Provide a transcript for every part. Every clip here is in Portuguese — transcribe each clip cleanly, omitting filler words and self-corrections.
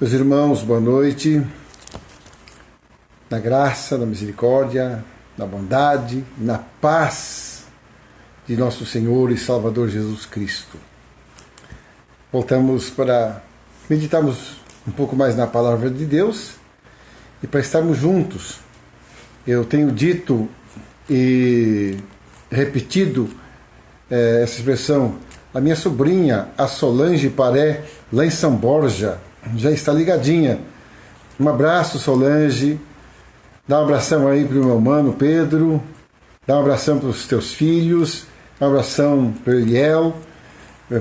Meus irmãos, boa noite. Na graça, na misericórdia, na bondade, na paz de nosso Senhor e Salvador Jesus Cristo. Voltamos para meditarmos um pouco mais na palavra de Deus e para estarmos juntos. Eu tenho dito e repetido essa expressão. A minha sobrinha, a Solange Paré, lá em São Borja, já está ligadinha. Um abraço, Solange. Dá um abração aí para o meu mano Pedro. Dá um abração para os teus filhos. Um abração para o Eliel,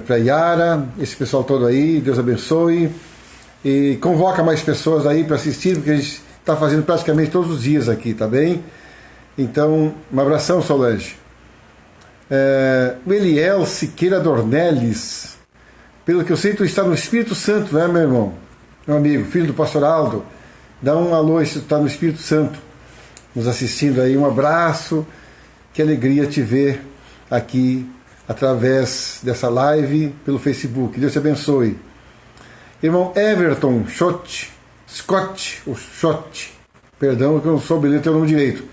para a Yara, esse pessoal todo aí. Deus abençoe. E convoca mais pessoas aí para assistir, porque a gente está fazendo praticamente todos os dias aqui, tá bem? Então, um abração, Solange. O Eliel Siqueira Dornelles, pelo que eu sei, tu está no Espírito Santo, né, meu irmão? Meu amigo, filho do pastor Aldo. Dá um alô se tu está no Espírito Santo, nos assistindo aí. Um abraço, que alegria te ver aqui através dessa live pelo Facebook. Deus te abençoe. Irmão Everton Scott, perdão que eu não soube ler o teu nome direito.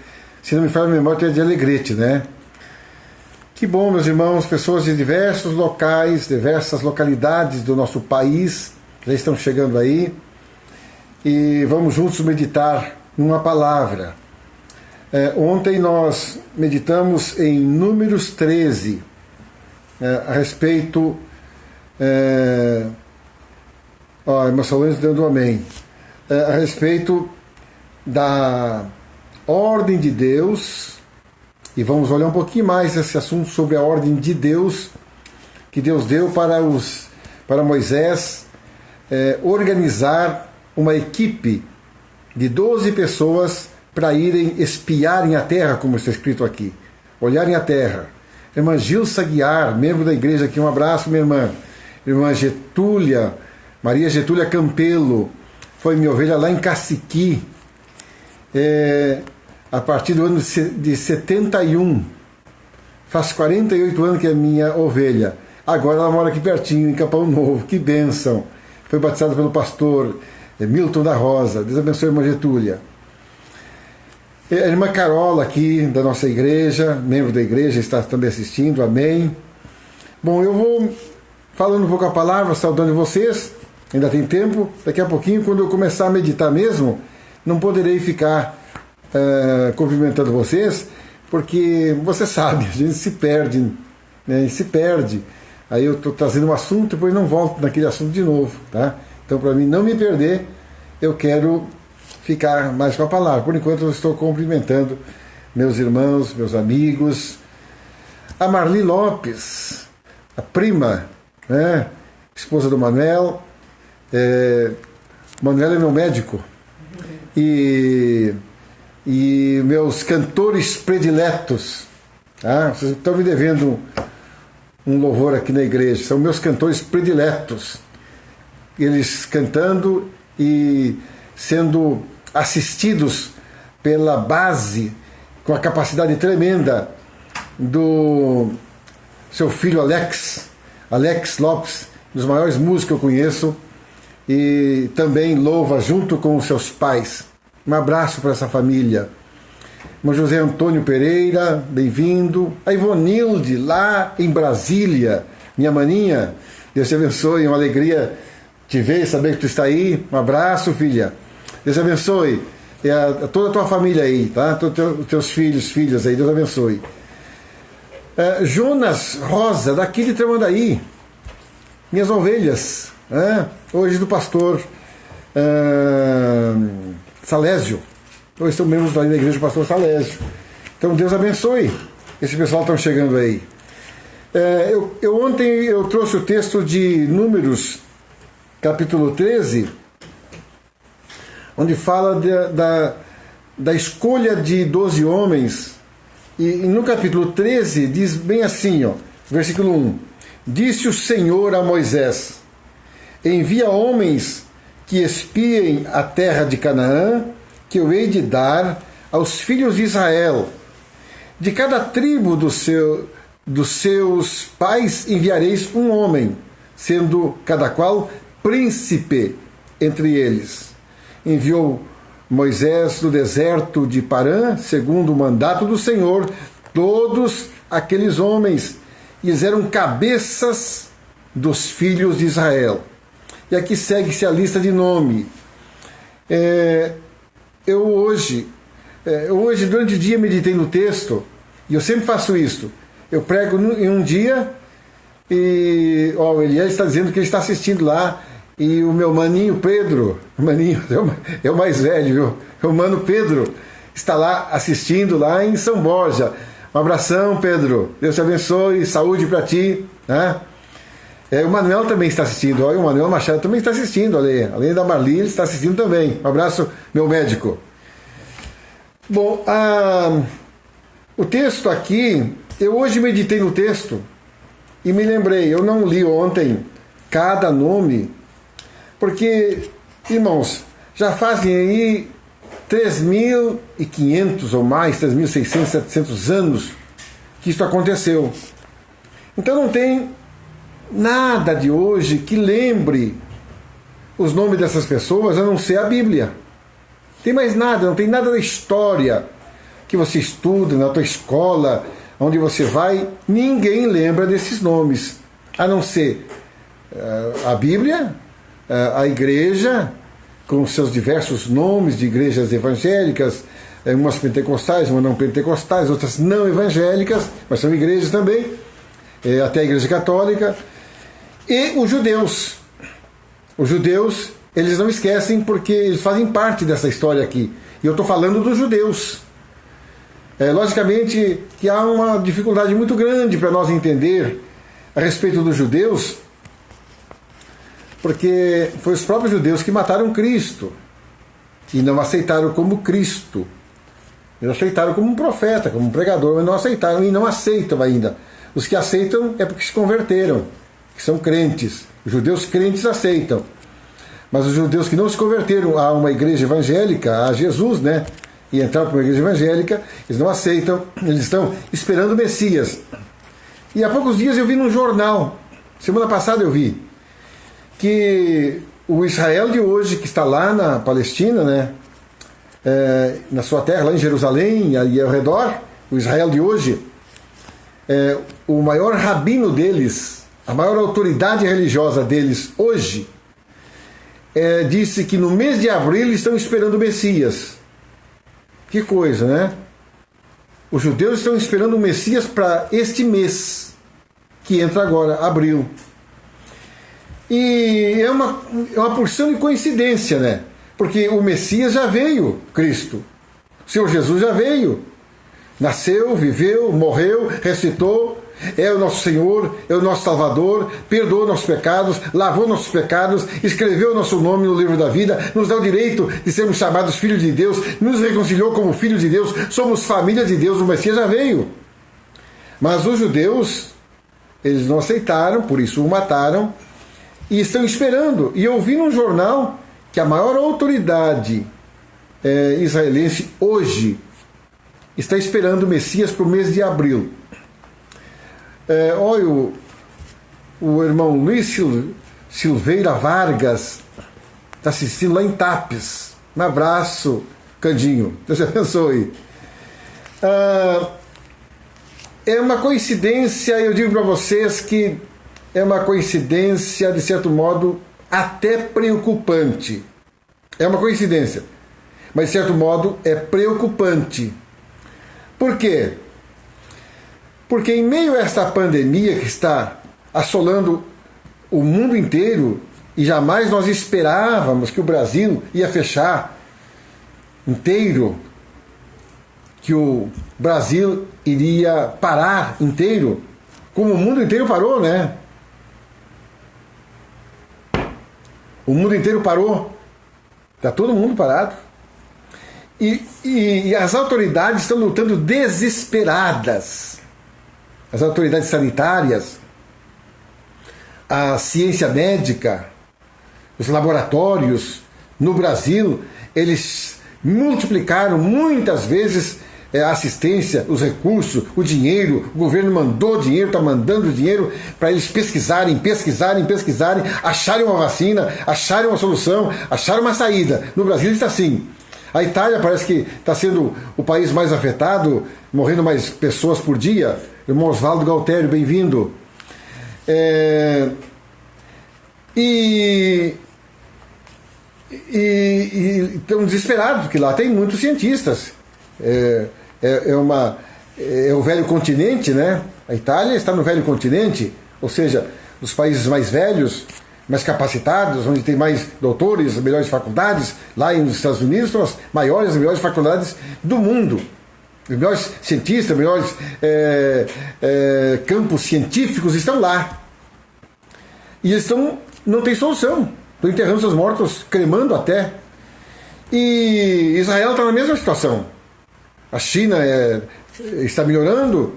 Se não me falha a memória, tu é de Alegrete, né? Que bom, meus irmãos, pessoas de diversos locais, diversas localidades do nosso país já estão chegando aí e vamos juntos meditar numa palavra. Ontem nós meditamos em Números 13 a respeito. Irmã Solange dando um amém. A respeito da ordem de Deus. E vamos olhar um pouquinho mais esse assunto sobre a ordem de Deus que Deus deu para Moisés organizar uma equipe de 12 pessoas para irem espiarem a terra, como está escrito aqui, olharem a terra. Irmã Gilsa Guiar, membro da igreja aqui, um abraço, minha irmã. Irmã Getúlia, Maria Getúlia Campelo, foi minha ovelha lá em Caciqui, a partir do ano de 71, faz 48 anos que é minha ovelha. Agora ela mora aqui pertinho, em Capão Novo, que bênção. Foi batizada pelo pastor Milton da Rosa. Deus abençoe a irmã Getúlia. A irmã Carola aqui da nossa igreja, membro da igreja, está também assistindo, amém. Bom, eu vou falando um pouco a palavra, saudando vocês, ainda tem tempo. Daqui a pouquinho, quando eu começar a meditar mesmo, não poderei ficar cumprimentando vocês, porque você sabe, a gente se perde, né? Se perde. Aí eu estou trazendo um assunto, depois não volto naquele assunto de novo, tá? Então, para mim não me perder, eu quero ficar mais com a palavra. Por enquanto, eu estou cumprimentando meus irmãos, meus amigos. A Marli Lopes, a prima, né? Esposa do Manuel. Manuel é meu médico. E meus cantores prediletos, tá? Vocês estão me devendo um louvor aqui na igreja, são meus cantores prediletos, eles cantando e sendo assistidos pela base, com a capacidade tremenda do seu filho Alex Lopes, um dos maiores músicos que eu conheço, e também louva junto com os seus pais. Um abraço para essa família. Irmão José Antônio Pereira, bem-vindo. A Ivonilde, lá em Brasília, minha maninha, Deus te abençoe, uma alegria te ver, saber que tu está aí. Um abraço, filha. Deus te abençoe. E a toda a tua família aí, tá? Todos os teus filhas aí, Deus abençoe. Jonas Rosa, daqui de Tramandaí, minhas ovelhas, hoje do pastor Salésio. Hoje são membros da igreja do pastor Salésio. Então Deus abençoe. Esse pessoal está chegando aí. Ontem eu trouxe o texto de Números, capítulo 13, onde fala da escolha de 12 homens. E no capítulo 13 diz bem assim, versículo 1. Disse o Senhor a Moisés: envia homens que espiem a terra de Canaã, que eu hei de dar aos filhos de Israel. De cada tribo dos seus pais enviareis um homem, sendo cada qual príncipe entre eles. Enviou Moisés no deserto de Parã, segundo o mandato do Senhor, todos aqueles homens, eles eram cabeças dos filhos de Israel. E aqui segue-se a lista de nome. Eu hoje, durante o dia, meditei no texto, e eu sempre faço isso. Eu prego em um dia, e o Elias está dizendo que ele está assistindo lá, e o meu maninho Pedro, é o mais velho, viu? O mano Pedro está lá assistindo lá em São Borja. Um abração, Pedro. Deus te abençoe, saúde para ti. Né? O Manuel também está assistindo. Olha, o Manuel Machado também está assistindo. Além da Marli, ele está assistindo também. Um abraço, meu médico. Bom, o texto aqui, eu hoje meditei no texto e me lembrei, eu não li ontem cada nome, porque, irmãos, já fazem aí 3.500 ou mais, 3.600, 700 anos que isso aconteceu. Então não tem nada de hoje que lembre os nomes dessas pessoas, a não ser a Bíblia. Não tem mais nada, não tem nada da história que você estuda na tua escola, onde você vai, ninguém lembra desses nomes, a não ser a Bíblia, a igreja, com seus diversos nomes de igrejas evangélicas, umas pentecostais, umas não pentecostais, outras não evangélicas, mas são igrejas também, até a igreja católica, e os judeus. Os judeus, eles não esquecem porque eles fazem parte dessa história aqui. E eu estou falando dos judeus. Logicamente que há uma dificuldade muito grande para nós entender a respeito dos judeus, porque foi os próprios judeus que mataram Cristo e não aceitaram como Cristo. Eles aceitaram como um profeta, como um pregador, mas não aceitaram e não aceitam ainda. Os que aceitam é porque se converteram, que são crentes. Os judeus crentes aceitam. Mas os judeus que não se converteram a uma igreja evangélica, a Jesus, né? E entraram para uma igreja evangélica, eles não aceitam, eles estão esperando o Messias. E há poucos dias eu vi num jornal, semana passada eu vi, que o Israel de hoje, que está lá na Palestina, né, na sua terra, lá em Jerusalém e ao redor, o Israel de hoje, o maior rabino deles, a maior autoridade religiosa deles hoje, disse que no mês de abril eles estão esperando o Messias. Que coisa, né? Os judeus estão esperando o Messias para este mês, que entra agora, abril. E é uma porção de coincidência, né? Porque o Messias já veio, Cristo. O Senhor Jesus já veio. Nasceu, viveu, morreu, ressuscitou. É o nosso Senhor, é o nosso Salvador, perdoou nossos pecados, lavou nossos pecados, escreveu nosso nome no livro da vida, nos dá o direito de sermos chamados filhos de Deus, nos reconciliou como filhos de Deus, somos família de Deus, o Messias já veio. Mas os judeus, eles não aceitaram, por isso o mataram, e estão esperando. E eu vi num jornal que a maior autoridade israelense hoje está esperando o Messias para o mês de abril. Olha, o irmão Luiz Silveira Vargas está assistindo lá em Tapes. Um abraço, Candinho. Deus te abençoe. É uma coincidência, eu digo para vocês que é uma coincidência, de certo modo, até preocupante. É uma coincidência, mas de certo modo é preocupante. Por quê? Porque em meio a esta pandemia que está assolando o mundo inteiro, e jamais nós esperávamos que o Brasil ia fechar inteiro, que o Brasil iria parar inteiro, como o mundo inteiro parou, né? O mundo inteiro parou. Está todo mundo parado. E as autoridades estão lutando desesperadas. As autoridades sanitárias, a ciência médica, os laboratórios no Brasil, eles multiplicaram muitas vezes a assistência, os recursos, o dinheiro. O governo mandou dinheiro, está mandando dinheiro para eles pesquisarem, acharem uma vacina, acharem uma solução, acharem uma saída. No Brasil está assim. A Itália parece que está sendo o país mais afetado, morrendo mais pessoas por dia. Irmão Osvaldo Galtério, bem-vindo. E estão desesperados, porque lá tem muitos cientistas. É o velho continente, né? A Itália está no velho continente, ou seja, os países mais velhos, mais capacitados, onde tem mais doutores, melhores faculdades. Lá nos Estados Unidos são as melhores faculdades do mundo. Os melhores cientistas, melhores campos científicos estão lá. E eles não tem solução. Estão enterrando seus mortos, cremando até. E Israel está na mesma situação. A China está melhorando,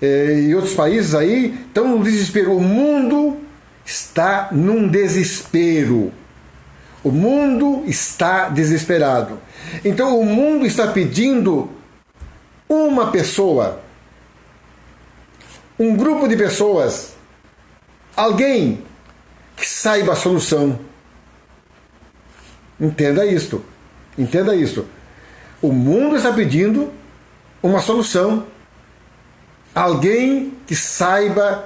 e outros países aí estão no desespero. O mundo está num desespero. O mundo está desesperado. Então o mundo está pedindo uma pessoa, um grupo de pessoas, alguém que saiba a solução. Entenda isto. Entenda isto. O mundo está pedindo uma solução. Alguém que saiba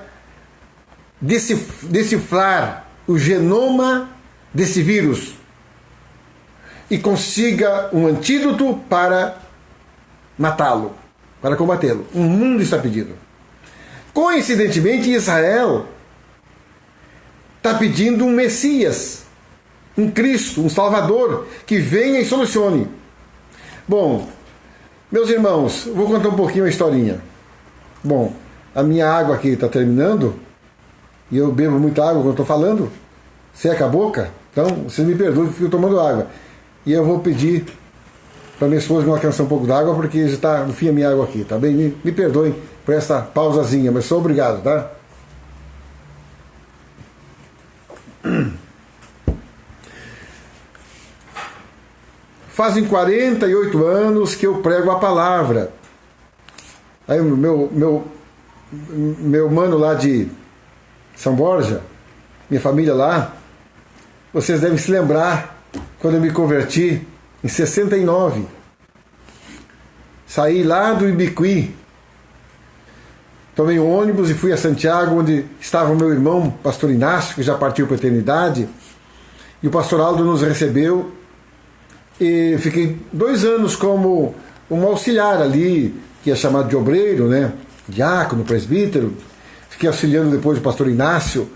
decifrar o genoma desse vírus e consiga um antídoto para matá-lo, para combatê-lo. O mundo está pedindo. Coincidentemente, Israel está pedindo um Messias, um Cristo, um Salvador, que venha e solucione. Bom, meus irmãos, vou contar um pouquinho a historinha. Bom, a minha água aqui está terminando, e eu bebo muita água quando estou falando, seca a boca, então vocês me perdoem que eu fico tomando água. E eu vou pedir para minha esposa me alcançar um pouco d'água, porque já está no fim a minha água aqui, tá bem? Me perdoem por essa pausazinha, mas sou obrigado, tá? Fazem 48 anos que eu prego a palavra. Aí o meu mano lá de São Borja, minha família lá, vocês devem se lembrar quando eu me converti em 69. Saí lá do Ibiqui, tomei um ônibus e fui a Santiago, onde estava o meu irmão, pastor Inácio, que já partiu para a eternidade, e o pastor Aldo nos recebeu, e fiquei 2 anos como um auxiliar ali, que é chamado de obreiro, né? Diácono, presbítero. Fiquei auxiliando depois o pastor Inácio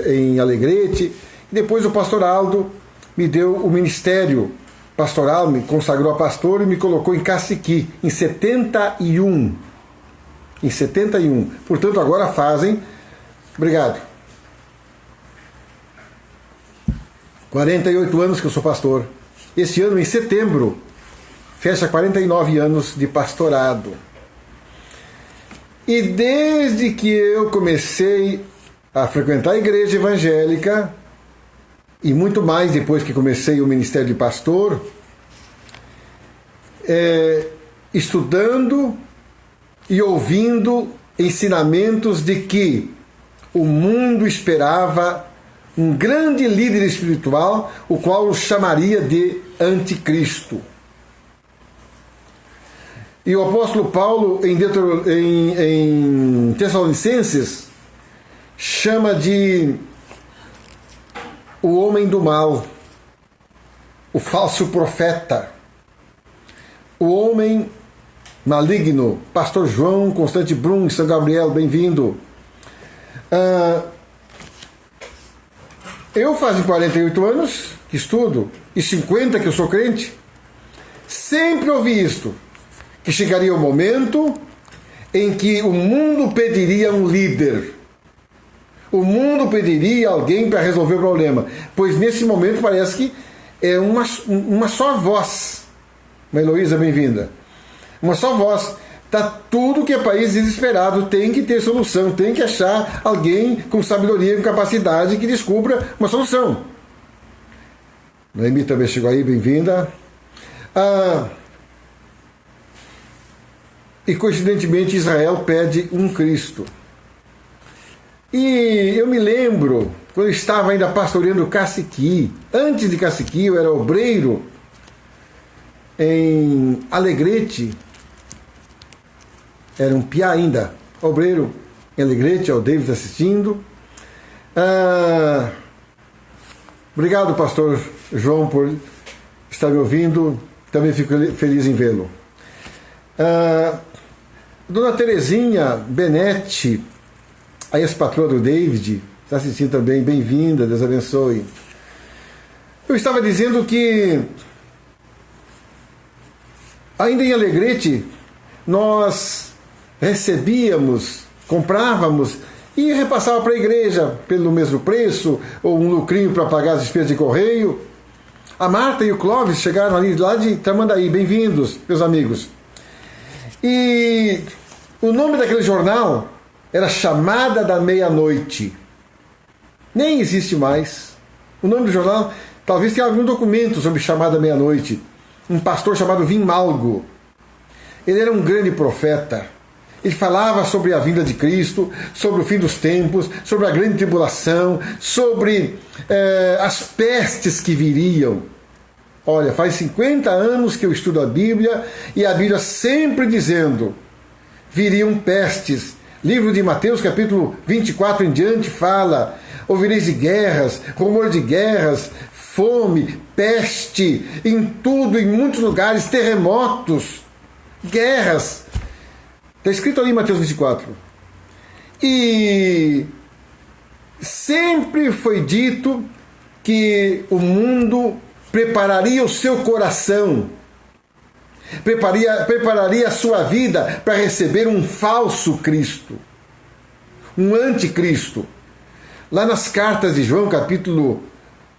em Alegrete, e depois o pastor Aldo me deu o ministério pastoral, me consagrou a pastor e me colocou em Caciqui, em 71. Em 71. Portanto, agora fazem, obrigado, 48 anos que eu sou pastor. Este ano, em setembro, fecha 49 anos de pastorado. E desde que eu comecei a frequentar a igreja evangélica, e muito mais depois que comecei o ministério de pastor, estudando e ouvindo ensinamentos de que o mundo esperava um grande líder espiritual, o qual o chamaria de anticristo. E o apóstolo Paulo, em Tessalonicenses, chama de o homem do mal, o falso profeta, o homem maligno. Pastor João Constante Brum, São Gabriel, bem-vindo. Eu faço 48 anos que estudo e 50 que eu sou crente. Sempre ouvi isto, que chegaria o momento em que o mundo pediria um líder. O mundo pediria alguém para resolver o problema, pois nesse momento parece que é uma só voz. Heloísa, bem-vinda. Uma só voz. Está tudo que é país desesperado, tem que ter solução, tem que achar alguém com sabedoria, com capacidade que descubra uma solução. Noemi também chegou aí, bem-vinda. E coincidentemente Israel pede um Cristo. E eu me lembro, quando eu estava ainda pastoreando Caciqui, antes de Caciqui eu era obreiro em Alegrete, era um piá ainda, obreiro em Alegrete, o David assistindo. Obrigado, pastor João, por estar me ouvindo, também fico feliz em vê-lo. Dona Terezinha Benetti, a ex-patroa do David, está assistindo também, bem-vinda, Deus abençoe. Eu estava dizendo que, ainda em Alegrete, nós recebíamos, comprávamos e repassava para a igreja pelo mesmo preço, ou um lucrinho para pagar as despesas de correio. A Marta e o Clóvis chegaram ali lá de Tramandaí, bem-vindos, meus amigos. E o nome daquele jornal era Chamada da Meia-Noite. Nem existe mais. O nome do jornal, talvez tenha algum documento sobre Chamada da Meia-Noite. Um pastor chamado Vimalgo. Ele era um grande profeta. Ele falava sobre a vinda de Cristo, sobre o fim dos tempos, sobre a grande tribulação, sobre as pestes que viriam. Olha, faz 50 anos que eu estudo a Bíblia e a Bíblia sempre dizendo: viriam pestes. Livro de Mateus, capítulo 24 em diante, fala: ouvireis de guerras, rumor de guerras, fome, peste, em tudo, em muitos lugares, terremotos, guerras. Está escrito ali em Mateus 24. E sempre foi dito que o mundo prepararia o seu coração, prepararia a sua vida para receber um falso Cristo, um anticristo. Lá nas cartas de João, capítulo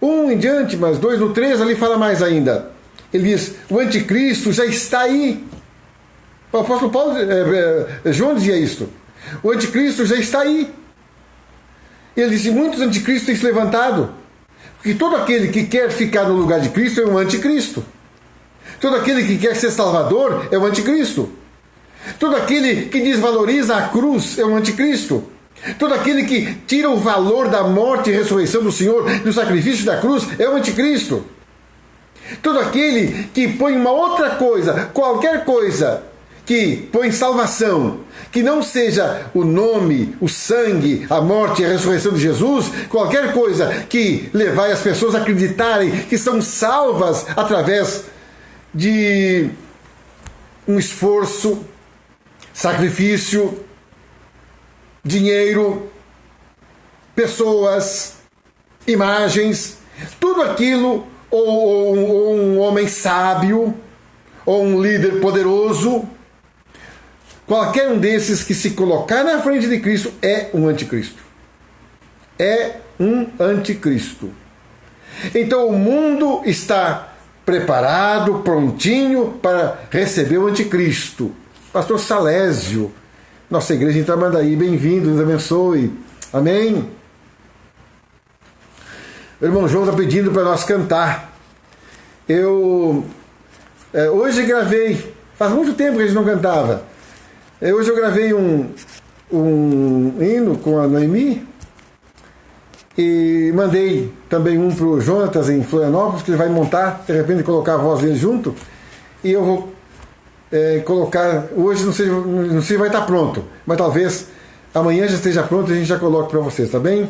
1 em diante, mas 2 no 3, ali fala mais ainda. Ele diz: o anticristo já está aí. O apóstolo Paulo, João dizia isto. O anticristo já está aí. Ele disse: muitos anticristos têm se levantado. Porque todo aquele que quer ficar no lugar de Cristo é um anticristo. Todo aquele que quer ser salvador é um anticristo. Todo aquele que desvaloriza a cruz é um anticristo. Todo aquele que tira o valor da morte e ressurreição do Senhor, do sacrifício da cruz, é um anticristo. Todo aquele que põe uma outra coisa, qualquer coisa, que põe salvação, que não seja o nome, o sangue, a morte e a ressurreição de Jesus, qualquer coisa que levai as pessoas a acreditarem que são salvas através de um esforço, sacrifício, dinheiro, pessoas, imagens, tudo aquilo, ou um homem sábio, ou um líder poderoso, qualquer um desses que se colocar na frente de Cristo é um anticristo. É um anticristo. Então o mundo está preparado, prontinho para receber o anticristo. Pastor Salésio, nossa igreja em Tramandaí, bem-vindo, Deus abençoe. Amém? O irmão João está pedindo para nós cantar. Eu hoje gravei, faz muito tempo que a gente não cantava. Hoje eu gravei um hino com a Noemi e mandei também um para o Jonatas em Florianópolis, que ele vai montar, de repente colocar a voz dele junto, e eu vou colocar, hoje não sei se vai estar pronto, mas talvez amanhã já esteja pronto e a gente já coloque para vocês, tá bem?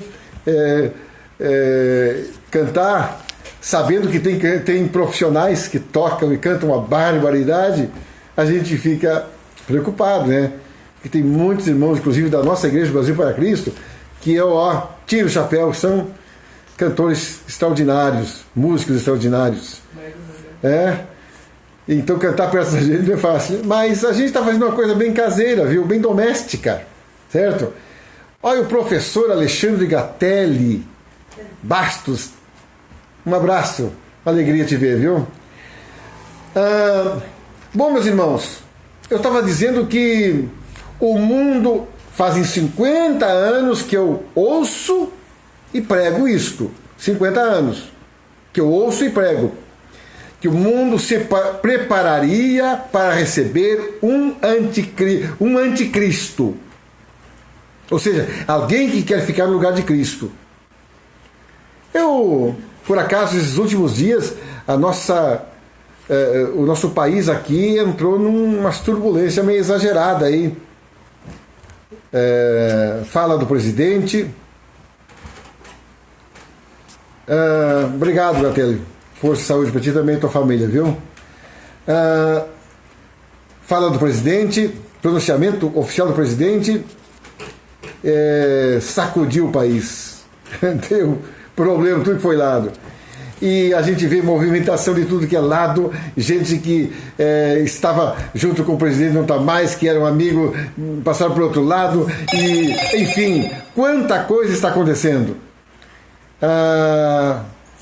Cantar, sabendo que tem profissionais que tocam e cantam uma barbaridade, a gente fica preocupado, né? Porque tem muitos irmãos, inclusive da nossa igreja Brasil para Cristo, que eu tiro o chapéu, são cantores extraordinários, músicos extraordinários. Então cantar perto da gente não é fácil. Mas a gente está fazendo uma coisa bem caseira, viu? Bem doméstica, certo? Olha o professor Alexandre Gatelli Bastos. Um abraço, alegria te ver, viu? Bom, meus irmãos, eu estava dizendo que o mundo, fazem 50 anos que eu ouço e prego isto. 50 anos que eu ouço e prego. que o mundo se prepararia para receber um anticristo. Ou seja, alguém que quer ficar no lugar de Cristo. Por acaso, esses últimos dias, o nosso país aqui entrou numa turbulência meio exagerada aí. Fala do presidente. Obrigado, Gatelli. Força e saúde para ti também e tua família, viu? Fala do presidente, pronunciamento oficial do presidente, sacudiu o país. Deu problema, tudo que foi lado. E a gente vê movimentação de tudo que é lado, gente que estava junto com o presidente, não está mais, que era um amigo, passaram para o outro lado, e enfim, quanta coisa está acontecendo.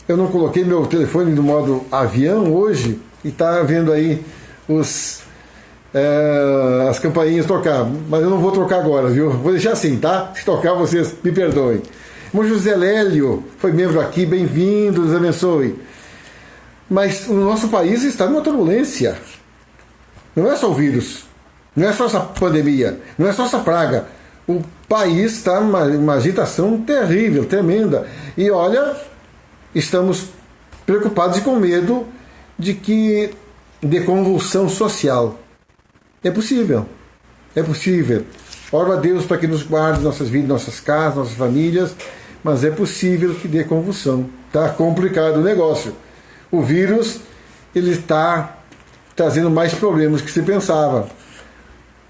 Eu não coloquei meu telefone no modo avião hoje, e está vendo aí as campainhas tocar, mas eu não vou trocar agora, viu? Vou deixar assim, tá? Se tocar, vocês me perdoem. Irmão José Lélio foi membro aqui, bem-vindo, Deus abençoe. Mas o nosso país está numa turbulência. Não é só o vírus, não é só essa pandemia, não é só essa praga. O país está numa agitação terrível, tremenda. E olha, estamos preocupados e com medo de convulsão social. É possível. Oro a Deus para que nos guarde nossas vidas, nossas casas, nossas famílias, mas é possível que dê convulsão. Está complicado o negócio. O vírus, ele está trazendo mais problemas que se pensava.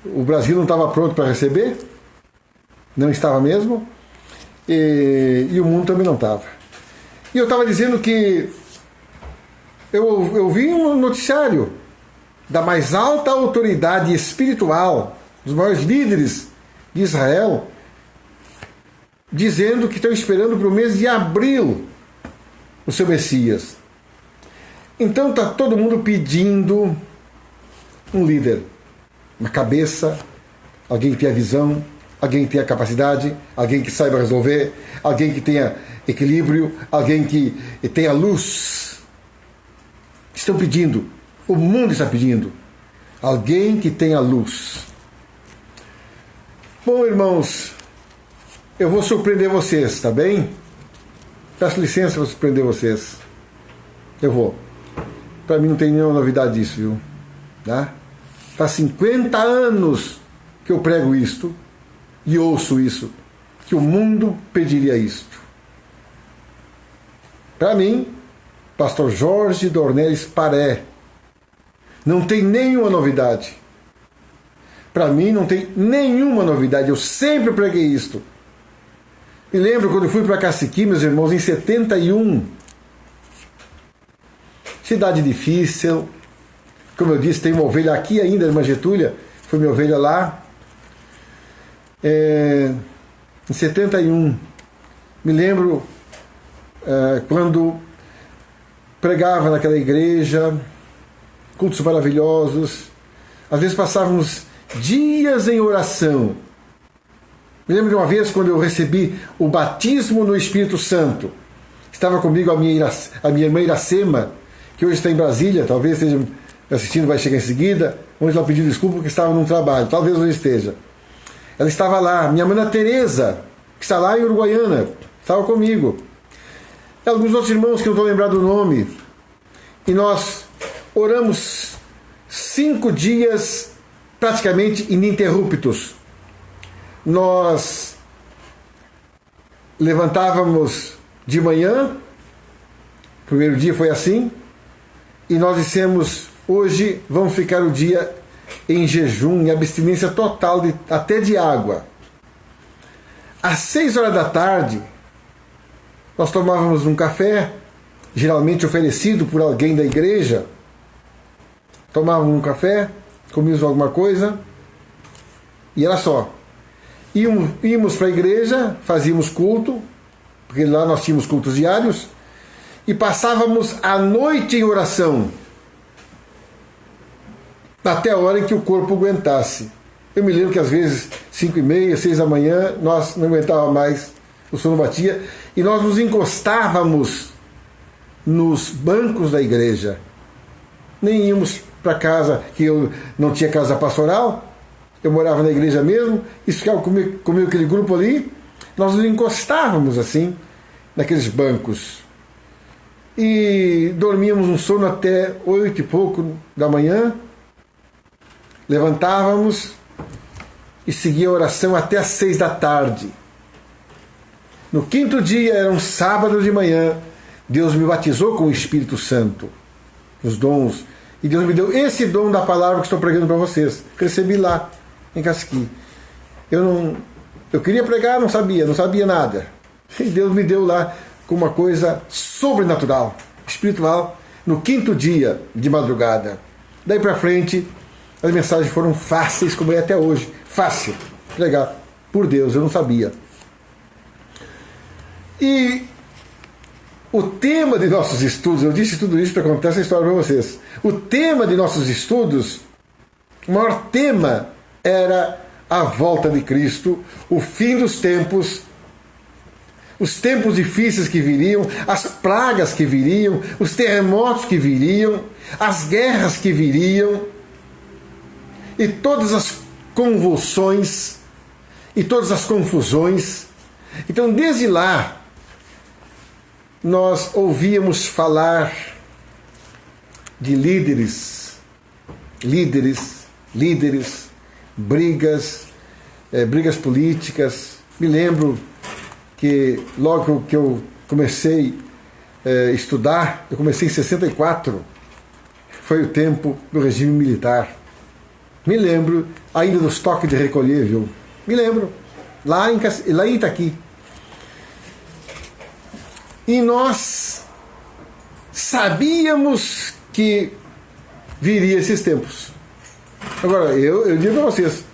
O Brasil não estava pronto para receber, não estava mesmo, e o mundo também não estava. E eu estava dizendo que eu vi um noticiário da mais alta autoridade espiritual, dos maiores líderes de Israel, dizendo que estão esperando para o mês de abril o seu Messias. Então está todo mundo pedindo um líder, uma cabeça, alguém que tenha visão, alguém que tenha capacidade, alguém que saiba resolver, alguém que tenha equilíbrio, alguém que tenha luz. Estão pedindo, o mundo está pedindo, alguém que tenha luz. Bom, irmãos, eu vou surpreender vocês, tá bem? Peço licença para surpreender vocês. Eu vou. Para mim não tem nenhuma novidade disso, viu? Tá? Faz 50 anos que eu prego isto e ouço isso, que o mundo pediria isto. Para mim, pastor Jorge Dornelles Paré, não tem nenhuma novidade. Para mim não tem nenhuma novidade, eu sempre preguei isto. Me lembro quando eu fui para Caciqui, meus irmãos, em 71. Cidade difícil. Como eu disse, tem uma ovelha aqui ainda, irmã Getúlia, foi minha ovelha lá. Em 71. Me lembro quando pregava naquela igreja, cultos maravilhosos. Às vezes passávamos dias em oração. Me lembro de uma vez quando eu recebi o batismo no Espírito Santo. Estava comigo a minha irmã Iracema, que hoje está em Brasília, talvez esteja assistindo, vai chegar em seguida, onde ela pediu desculpa porque estava num trabalho, talvez não esteja. Ela estava lá, minha irmã Tereza, que está lá em Uruguaiana, estava comigo. E alguns outros irmãos que não estou lembrado do nome. E nós oramos 5 dias praticamente ininterruptos. Nós levantávamos de manhã, o primeiro dia foi assim, e nós dissemos, hoje vamos ficar o dia em jejum, em abstinência total, até de água. Às 6 horas da tarde, nós tomávamos um café, geralmente oferecido por alguém da igreja. Tomávamos um café, comíamos alguma coisa, e era só. Íamos para a igreja, fazíamos culto, porque lá nós tínhamos cultos diários, e passávamos a noite em oração, até a hora em que o corpo aguentasse. Eu me lembro que às vezes 5h30, 6 da manhã, nós não aguentávamos mais, o sono batia, e nós nos encostávamos nos bancos da igreja nem íamos para casa, que eu não tinha casa pastoral, eu morava na igreja mesmo, e ficava comigo aquele grupo ali, nós nos encostávamos assim, naqueles bancos. E dormíamos um sono até 8 e pouco da manhã, levantávamos e seguia a oração até às 6 da tarde. No 5º dia, era um sábado de manhã, Deus me batizou com o Espírito Santo, os dons, e Deus me deu esse dom da palavra que estou pregando para vocês. Recebi lá, em Casqui. Eu queria pregar, não sabia nada. E Deus me deu lá com uma coisa sobrenatural, espiritual, no 5º dia de madrugada. Daí para frente, as mensagens foram fáceis, como é até hoje. Fácil pregar por Deus, eu não sabia. E o tema de nossos estudos, eu disse tudo isso para contar essa história para vocês. O tema de nossos estudos, o maior tema era a volta de Cristo, o fim dos tempos, os tempos difíceis que viriam, as pragas que viriam, os terremotos que viriam, as guerras que viriam, e todas as convulsões, e todas as confusões. Então, desde lá, nós ouvíamos falar de líderes, brigas políticas. Me lembro que logo que eu comecei a estudar, eu comecei em 64, foi o tempo do regime militar. Me lembro ainda dos toques de recolher, viu? Me lembro, lá em Itaqui. E nós sabíamos que viria esses tempos. Agora, eu digo para vocês,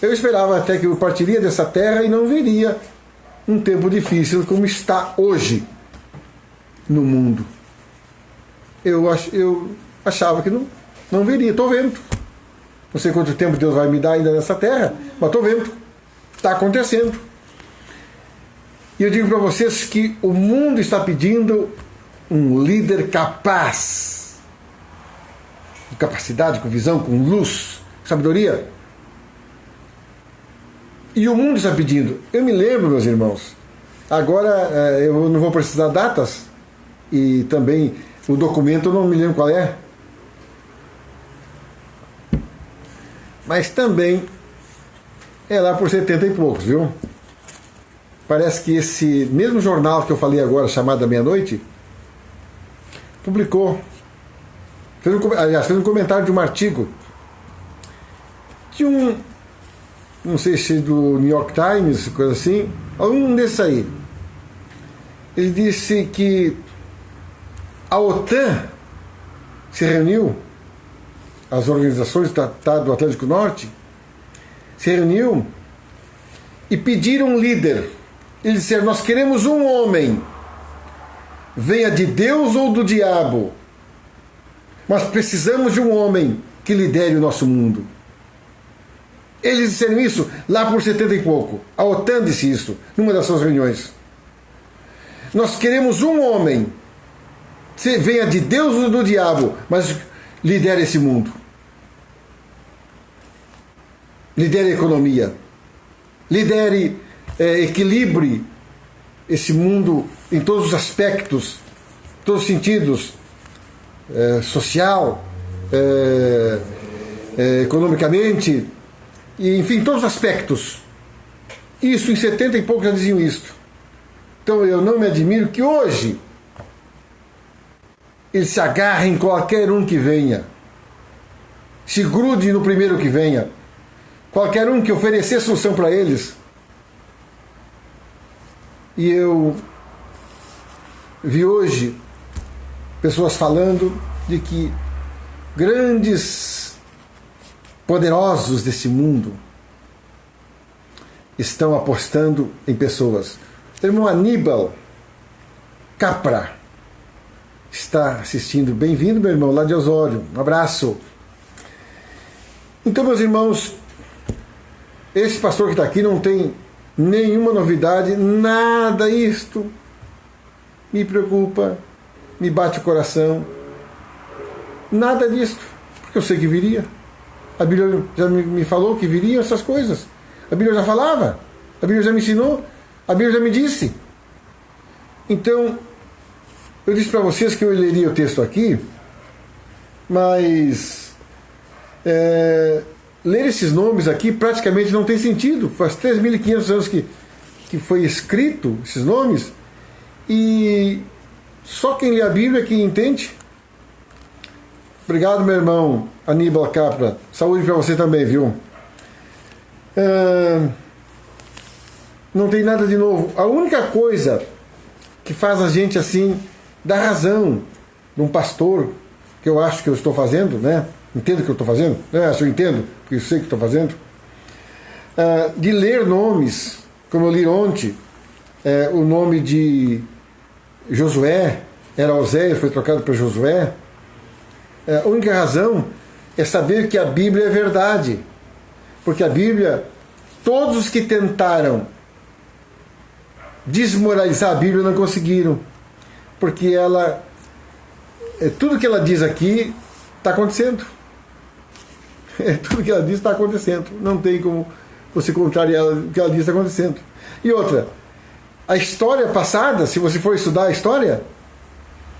eu esperava até que eu partiria dessa terra e não viria um tempo difícil como está hoje no mundo. Eu achava que não viria, estou vendo. Não sei quanto tempo Deus vai me dar ainda nessa terra, mas estou vendo. Está acontecendo. E eu digo para vocês que o mundo está pedindo um líder capaz, com capacidade, com visão, com luz, com sabedoria. E o mundo está pedindo. Eu me lembro, meus irmãos, agora eu não vou precisar datas, e também o documento eu não me lembro qual é, mas também é lá por 70 e poucos, viu? Parece que esse mesmo jornal que eu falei agora, chamado A Meia-Noite, publicou, fez um comentário de um artigo de não sei se do New York Times, coisa assim, algum desses aí. Ele disse que a OTAN se reuniu, as organizações do Tratado do Atlântico Norte se reuniu e pediram um líder. Eles disseram: nós queremos um homem, venha de Deus ou do diabo, mas precisamos de um homem que lidere o nosso mundo. Eles disseram isso lá por 70 e pouco. A OTAN disse isso numa das suas reuniões. Nós queremos um homem, venha de Deus ou do diabo, mas lidere esse mundo. Lidere a economia. Lidere, equilibre esse mundo em todos os aspectos, todos os sentidos, social, economicamente, e, enfim, todos os aspectos. Isso, em 70 e pouco já diziam isso. Então eu não me admiro que hoje eles se agarrem em qualquer um que venha, se grude no primeiro que venha, qualquer um que oferecer solução para eles. E eu vi hoje pessoas falando de que grandes poderosos desse mundo estão apostando em pessoas. O irmão Aníbal Capra está assistindo. Bem-vindo, meu irmão, lá de Osório. Um abraço. Então, meus irmãos, esse pastor que está aqui não tem nenhuma novidade, nada. Isto me preocupa, me bate o coração. Nada disso, porque eu sei que viria. A Bíblia já me falou que viriam essas coisas. A Bíblia já falava, a Bíblia já me ensinou, a Bíblia já me disse. Então, eu disse para vocês que eu leria o texto aqui, mas ler esses nomes aqui praticamente não tem sentido. Faz 3.500 anos que foi escrito esses nomes, e só quem lê a Bíblia que entende. Obrigado, meu irmão Aníbal Capra. Saúde para você também, viu? Não tem nada de novo. A única coisa que faz a gente assim dar razão de um pastor, que eu acho que eu estou fazendo, né? Entendo o que eu estou fazendo? Acho que eu entendo, porque eu sei o que estou fazendo. De ler nomes, como eu li ontem, o nome de Josué, era Oséias, foi trocado para Josué. A única razão é saber que a Bíblia é verdade. Porque a Bíblia, todos os que tentaram desmoralizar a Bíblia não conseguiram. Porque ela, tudo que ela diz aqui está acontecendo. Tudo que ela diz está acontecendo. Não tem como você contrariar o que ela diz está acontecendo. E outra, a história passada, se você for estudar a história,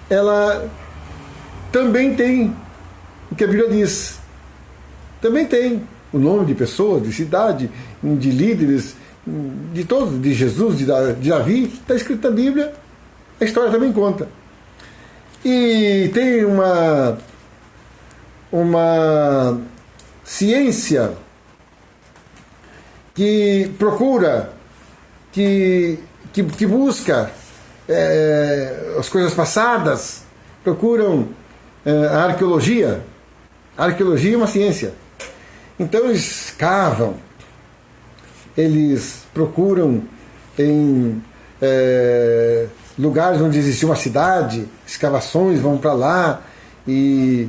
ela também tem o que a Bíblia diz. Também tem o nome de pessoas, de cidade, de líderes, de todos, de Jesus, de Davi, está escrito na Bíblia, a história também conta. E tem uma ciência que procura, que busca as coisas passadas, procuram a arqueologia. A arqueologia é uma ciência. Então eles cavam, eles procuram em lugares onde existia uma cidade, escavações, vão para lá e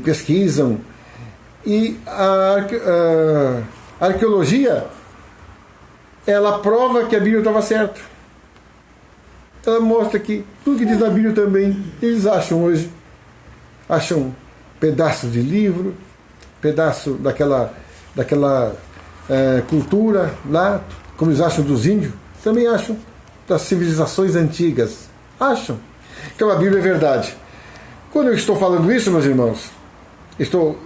pesquisam. E a arqueologia, ela prova que a Bíblia estava certa. Ela mostra que tudo que diz na Bíblia também, eles acham hoje. Acham pedaços de livro, pedaço daquela cultura lá, como eles acham dos índios, também acham das civilizações antigas. Acham. Então a Bíblia é verdade. Quando eu estou falando isso, meus irmãos, estou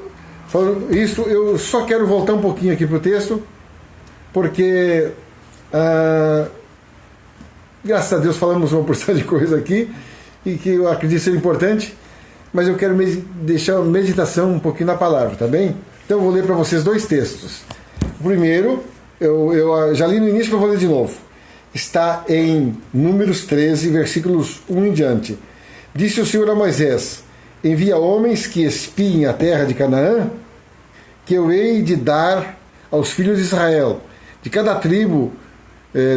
falando isso, eu só quero voltar um pouquinho aqui para o texto, porque graças a Deus falamos uma porção de coisa aqui e que eu acredito ser importante, mas eu quero deixar a meditação um pouquinho na palavra, tá bem? Então eu vou ler para vocês dois textos. O primeiro, eu já li no início, mas vou ler de novo. Está em Números 13, versículos 1 em diante. Disse o Senhor a Moisés: envia homens que espiem a terra de Canaã, que eu hei de dar aos filhos de Israel. De cada tribo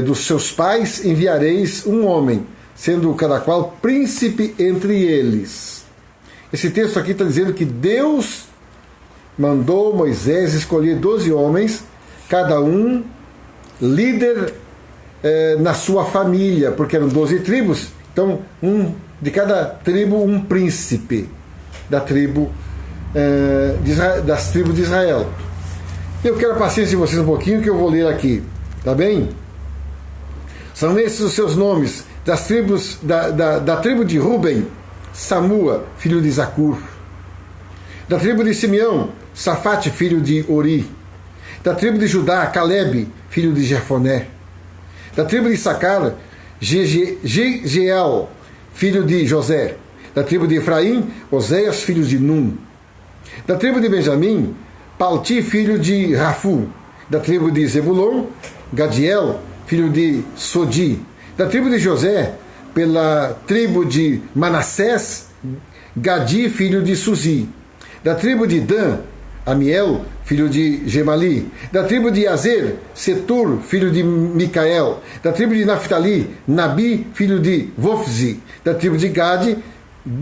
dos seus pais enviareis um homem, sendo cada qual príncipe entre eles. Esse texto aqui está dizendo que Deus mandou Moisés escolher 12 homens, cada um líder na sua família, porque eram 12 tribos, então de cada tribo um príncipe das tribos de Israel. Eu quero a paciência de vocês um pouquinho, que eu vou ler aqui, tá bem? São esses os seus nomes, das tribos, da tribo de Ruben, Samua, filho de Zacur. Da tribo de Simeão, Safate, filho de Ori. Da tribo de Judá, Calebe, filho de Jefoné. Da tribo de Issacar, Jeiel, filho de José. Da tribo de Efraim, Oséias, filho de Num. Da tribo de Benjamim, Palti, filho de Rafu. Da tribo de Zebulon, Gadiel, filho de Sodi. Da tribo de José, pela tribo de Manassés, Gadi, filho de Suzi. Da tribo de Dan, Amiel, filho de Gemali. Da tribo de Azer, Setur, filho de Micael. Da tribo de Naphtali, Nabi, filho de Vofzi. Da tribo de Gade,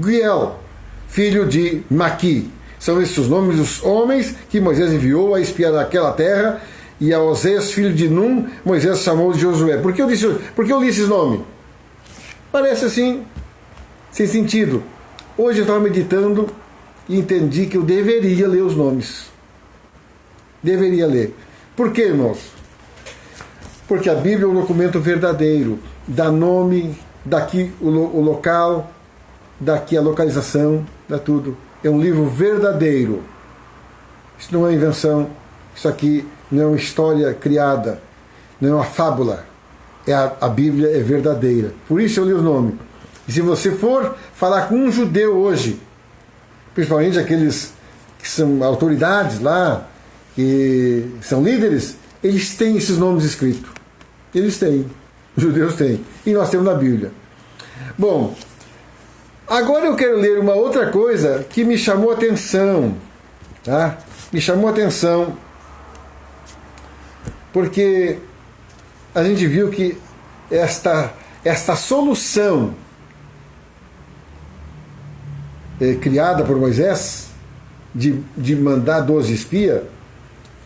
Giel, filho de Maqui. São esses os nomes dos homens que Moisés enviou a espiar aquela terra, e a Oséias, filho de Num, Moisés chamou de Josué. Por que eu li esses nomes? Parece assim, sem sentido. Hoje eu estava meditando e entendi que eu deveria ler os nomes. Deveria ler. Por quê, irmãos? Porque a Bíblia é um documento verdadeiro. Dá nome, daqui o local, daqui a localização, dá tudo. É um livro verdadeiro. Isso não é invenção. Isso aqui não é uma história criada. Não é uma fábula. A Bíblia é verdadeira. Por isso eu li o nome. E se você for falar com um judeu hoje, principalmente aqueles que são autoridades lá, que são líderes, eles têm esses nomes escritos. Eles têm. Os judeus têm. E nós temos na Bíblia. Bom, agora eu quero ler uma outra coisa que me chamou a atenção. Tá? Me chamou a atenção. Porque a gente viu que esta solução criada por Moisés, de mandar 12 espias,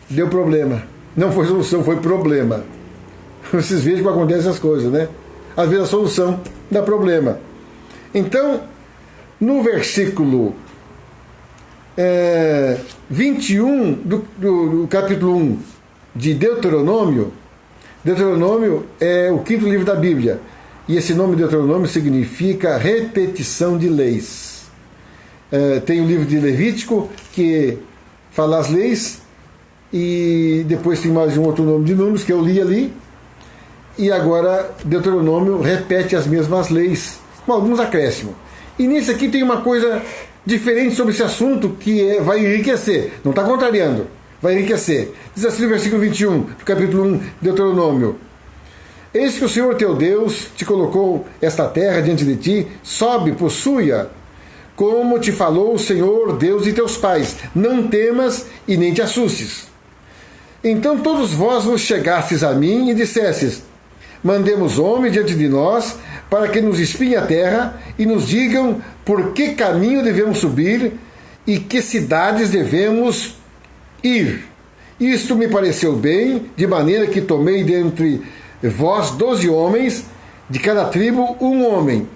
deu problema. Não foi solução, foi problema. Vocês vejam como acontecem as coisas, né? Às vezes a solução dá problema. Então, no versículo 21 do capítulo 1 de Deuteronômio, Deuteronômio é o 5º livro da Bíblia. E esse nome Deuteronômio significa repetição de leis. Tem o livro de Levítico, que fala as leis, e depois tem mais um outro nome de Números, que eu li ali. E agora Deuteronômio repete as mesmas leis, com alguns acréscimos. E nesse aqui tem uma coisa diferente sobre esse assunto que vai enriquecer. Não está contrariando, vai enriquecer. Diz assim no versículo 21 do capítulo 1 de Deuteronômio: Eis que o Senhor teu Deus te colocou esta terra diante de ti, sobe, possui-a, como te falou o Senhor Deus de teus pais. Não temas e nem te assustes. Então todos vós vos chegastes a mim e dissestes: Mandemos homem diante de nós, para que nos espiem a terra e nos digam por que caminho devemos subir e que cidades devemos ir. Isto me pareceu bem, de maneira que tomei dentre vós 12 homens, de cada tribo um homem.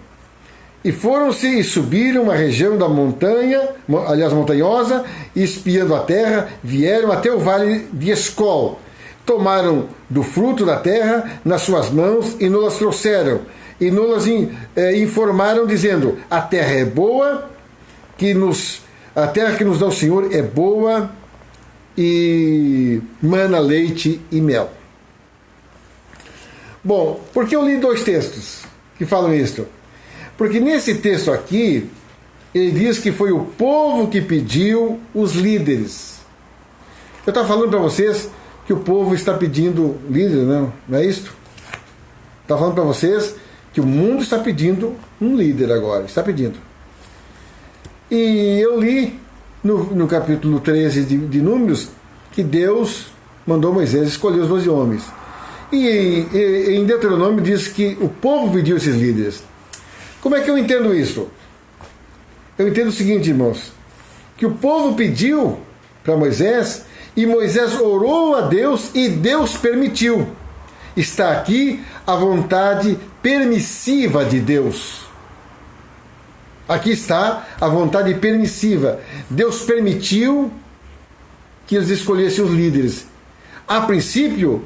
E foram-se e subiram uma região da montanha, aliás, montanhosa, e espiando a terra, vieram até o vale de Escol. Tomaram do fruto da terra nas suas mãos e nos trouxeram. E nos informaram, dizendo: a terra é boa, a terra que nos dá o Senhor é boa, e mana leite e mel. Bom, por que eu li 2 textos que falam isso? Porque nesse texto aqui, ele diz que foi o povo que pediu os líderes. Eu estava falando para vocês que o povo está pedindo líderes, não é isso? Estava falando para vocês que o mundo está pedindo um líder agora, está pedindo. E eu li no capítulo 13 de Números que Deus mandou Moisés escolher os 12 homens. E em Deuteronômio diz que o povo pediu esses líderes. Como é que eu entendo isso? Eu entendo o seguinte, irmãos, que o povo pediu para Moisés e Moisés orou a Deus e Deus permitiu. Está aqui a vontade permissiva de Deus. Aqui está a vontade permissiva. Deus permitiu que eles escolhessem os líderes. A princípio,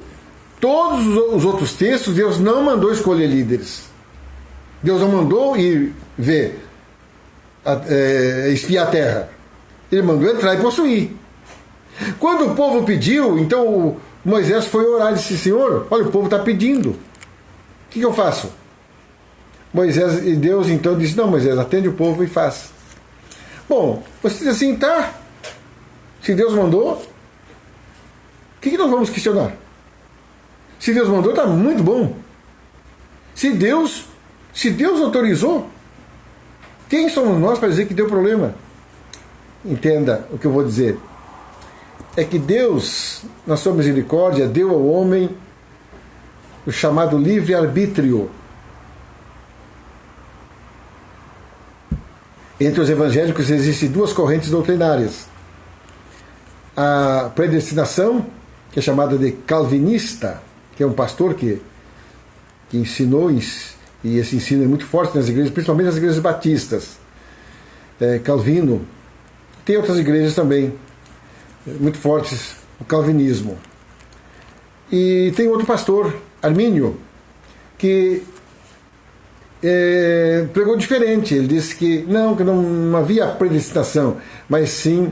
todos os outros textos, Deus não mandou escolher líderes. Deus não mandou ir ver, espiar a terra. Ele mandou entrar e possuir. Quando o povo pediu, então Moisés foi orar e disse: Senhor, olha, o povo está pedindo. O que eu faço? Moisés e Deus então disse: não, Moisés, atende o povo e faz. Bom, você diz assim, tá. Se Deus mandou, o que nós vamos questionar? Se Deus mandou, está muito bom. Se Deus autorizou, quem somos nós para dizer que deu problema? Entenda o que eu vou dizer. É que Deus, na sua misericórdia, deu ao homem o chamado livre-arbítrio. Entre os evangélicos existem 2 correntes doutrinárias. A predestinação, que é chamada de calvinista, que é um pastor que ensinou, e esse ensino é muito forte nas igrejas, principalmente nas igrejas batistas. Calvino, Tem outras igrejas também, muito fortes, o calvinismo. E tem outro pastor, Armínio, que pregou diferente. Ele disse que não havia predestinação, mas sim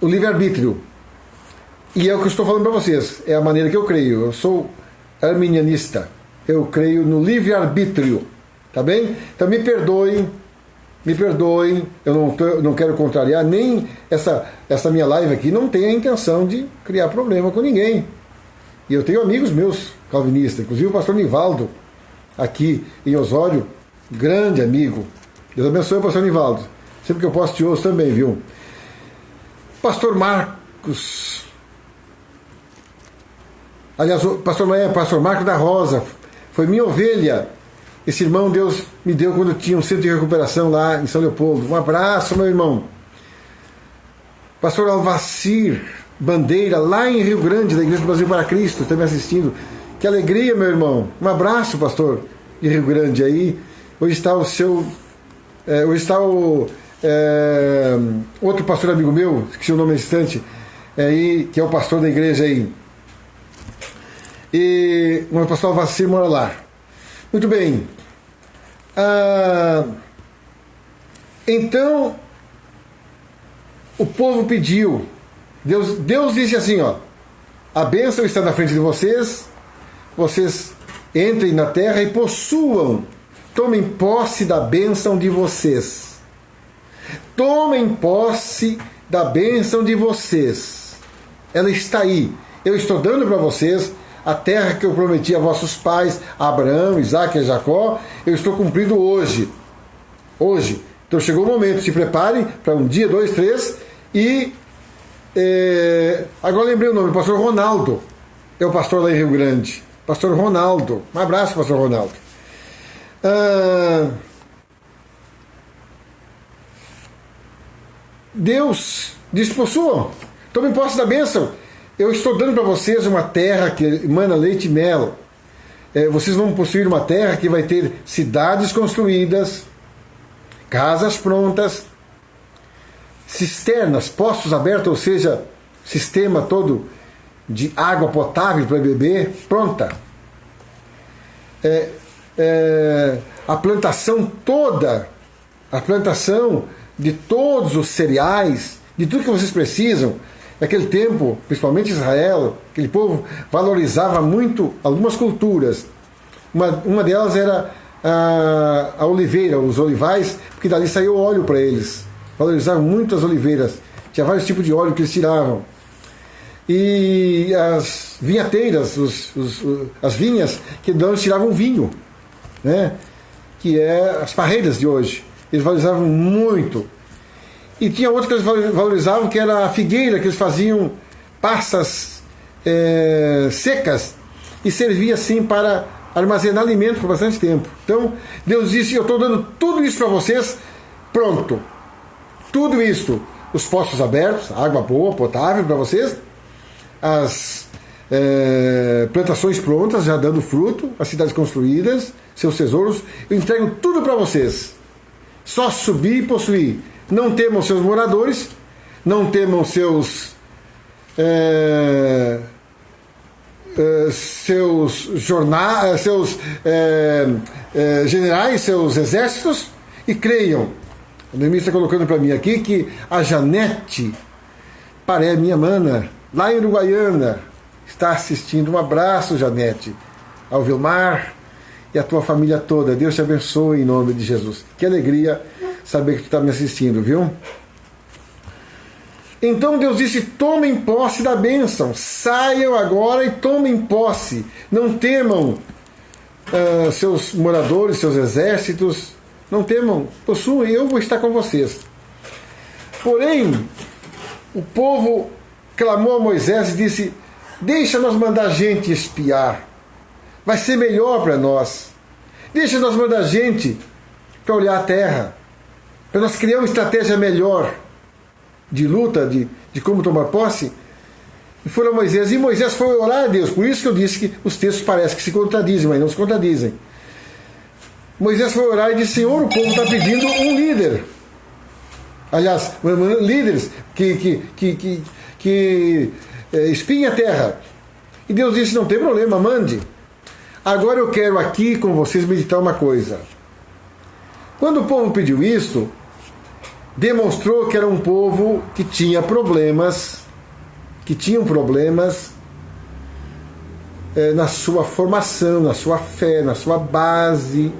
o livre-arbítrio. E é o que eu estou falando para vocês, é a maneira que eu creio. Eu sou arminianista, eu creio no livre-arbítrio, tá bem? Então me perdoem, eu não quero contrariar, nem essa minha live aqui não tem a intenção de criar problema com ninguém. E eu tenho amigos meus calvinistas, inclusive o pastor Nivaldo, aqui em Osório, grande amigo. Deus abençoe o pastor Nivaldo. Sempre que eu posso te ouço também, viu? Pastor Marcos. Aliás, o pastor Marcos da Rosa, foi minha ovelha. Esse irmão Deus me deu quando eu tinha um centro de recuperação lá em São Leopoldo. Um abraço, meu irmão. Pastor Alvacir Bandeira, lá em Rio Grande, da Igreja do Brasil para Cristo, está me assistindo. Que alegria, meu irmão. Um abraço, pastor de Rio Grande aí. Hoje está o seu... hoje está o... outro pastor amigo meu, esqueci o nome nesse instante, aí, que é o pastor da igreja aí. E o pastor Alvacir mora lá. Muito bem. Então, o povo pediu. Deus disse assim, ó: a bênção está na frente de vocês, vocês entrem na terra e possuam, tomem posse da bênção de vocês. Tomem posse da bênção de vocês. Ela está aí. Eu estou dando para vocês a terra que eu prometi a vossos pais, Abraão, Isaque e Jacó. Eu estou cumprindo hoje. Hoje. Então chegou o momento. Se preparem para um dia, 2, 3. E agora lembrei o nome. O pastor Ronaldo é o pastor lá em Rio Grande. Pastor Ronaldo. Um abraço, pastor Ronaldo. Deus diz: possuam, tomem posse da bênção. Eu estou dando para vocês uma terra que emana leite e mel. Vocês vão possuir uma terra que vai ter cidades construídas, casas prontas, cisternas, poços abertos, ou seja, sistema todo de água potável para beber, pronta. A plantação toda, a plantação de todos os cereais, de tudo que vocês precisam. Naquele tempo, principalmente Israel, aquele povo valorizava muito algumas culturas. Uma delas era a oliveira, os olivais, porque dali saiu óleo para eles. Valorizavam muito as oliveiras. Tinha vários tipos de óleo que eles tiravam. E as vinhateiras, as vinhas, que de onde tiravam vinho, né? Que é as parreiras de hoje. Eles valorizavam muito. E tinha outro que eles valorizavam, que era a figueira, que eles faziam passas secas e servia assim para armazenar alimento por bastante tempo. Então Deus disse: eu estou dando tudo isso para vocês, pronto. Tudo isso, os poços abertos, água boa, potável para vocês, as plantações prontas, já dando fruto, as cidades construídas, seus tesouros, eu entrego tudo para vocês. Só subir e possuir. Não temam seus moradores, não temam seus generais, seus exércitos, e creiam. O Neemias está colocando para mim aqui que a Janete Paré, minha mana, lá em Uruguaiana, está assistindo. Um abraço, Janete, ao Vilmar e a tua família toda. Deus te abençoe em nome de Jesus. Que alegria saber que tu está me assistindo, viu? Então Deus disse: tomem posse da bênção, saiam agora e tomem posse, não temam seus moradores, seus exércitos, não temam, possuem, eu vou estar com vocês. Porém, o povo clamou a Moisés e disse: deixa nós mandar gente espiar, vai ser melhor para nós, deixa nós mandar gente para olhar a terra, para nós criar uma estratégia melhor de luta, de como tomar posse. E foram a Moisés, e Moisés foi orar a Deus. Por isso que eu disse que os textos parecem que se contradizem, mas não se contradizem. Moisés foi orar e disse: Senhor, o povo está pedindo um líder. Aliás, líderes que espiem a terra. E Deus disse, não tem problema, mande. Agora eu quero aqui com vocês meditar uma coisa. Quando o povo pediu isso, demonstrou que era um povo que tinham problemas na sua formação, na sua fé, na sua base.